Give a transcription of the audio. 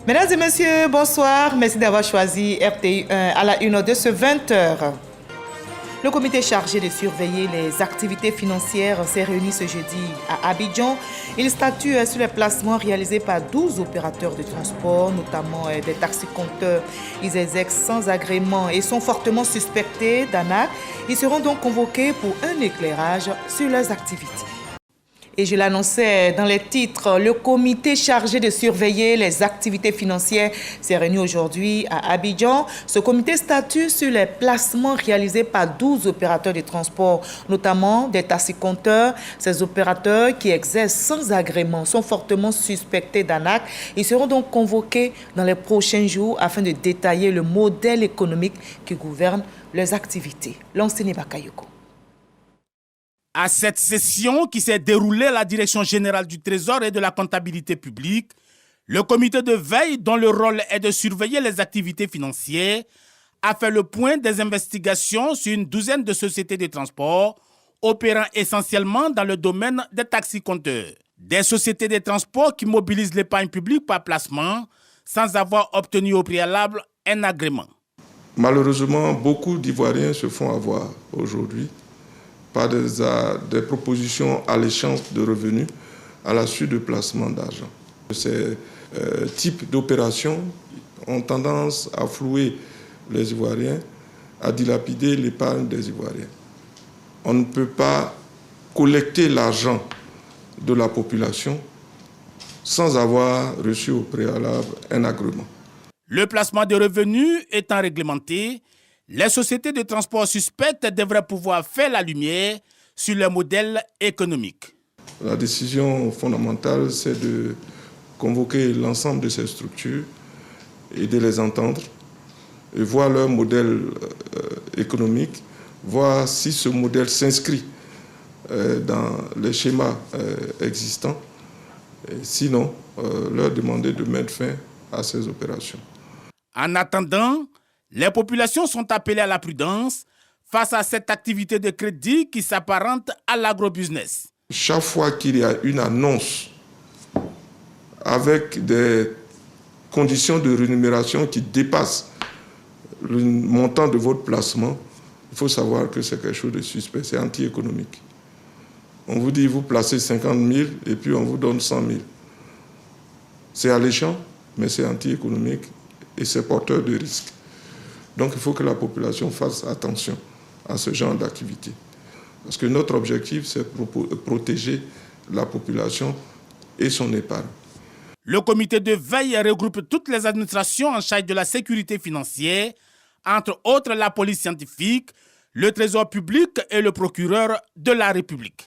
Mesdames et messieurs, bonsoir. Merci d'avoir choisi RTI 1 à la 1 de ce 20h. Le comité chargé de surveiller les activités financières s'est réuni ce jeudi à Abidjan. Il statue sur les placements réalisés par 12 opérateurs de transport, notamment des taxi-compteurs. Ils exercent sans agrément et sont fortement suspectés d'arnaque. Ils seront donc convoqués pour un éclairage sur leurs activités. Et je l'annonçais dans les titres, le comité chargé de surveiller les activités financières s'est réuni aujourd'hui à Abidjan. Ce comité statue sur les placements réalisés par 12 opérateurs de transport, notamment des taxi-compteurs. Ces opérateurs qui exercent sans agrément sont fortement suspectés d'arnaque. Ils seront donc convoqués dans les prochains jours afin de détailler le modèle économique qui gouverne leurs activités. L'enseigne Bakayoko. À cette session qui s'est déroulée à la Direction générale du Trésor et de la comptabilité publique, le comité de veille, dont le rôle est de surveiller les activités financières, a fait le point des investigations sur une douzaine de sociétés de transport opérant essentiellement dans le domaine des taxi-compteurs. Des sociétés de transport qui mobilisent l'épargne publique par placement sans avoir obtenu au préalable un agrément. Malheureusement, beaucoup d'Ivoiriens se font avoir aujourd'hui par des propositions alléchantes de revenus à la suite de placements d'argent. Ces types d'opérations ont tendance à flouer les Ivoiriens, à dilapider l'épargne des Ivoiriens. On ne peut pas collecter l'argent de la population sans avoir reçu au préalable un agrément. Le placement de revenus étant réglementé, les sociétés de transport suspectes devraient pouvoir faire la lumière sur leur modèle économique. La décision fondamentale, c'est de convoquer l'ensemble de ces structures et de les entendre et voir leur modèle économique, voir si ce modèle s'inscrit dans les schémas existants. Et sinon, leur demander de mettre fin à ces opérations. En attendant, les populations sont appelées à la prudence face à cette activité de crédit qui s'apparente à l'agrobusiness. Chaque fois qu'il y a une annonce avec des conditions de rémunération qui dépassent le montant de votre placement, il faut savoir que c'est quelque chose de suspect, c'est anti-économique. On vous dit, vous placez 50 000 et puis on vous donne 100 000. C'est alléchant, mais c'est anti-économique et c'est porteur de risques. Donc il faut que la population fasse attention à ce genre d'activité. Parce que notre objectif, c'est de protéger la population et son épargne. Le comité de veille regroupe toutes les administrations en charge de la sécurité financière, entre autres la police scientifique, le trésor public et le procureur de la République.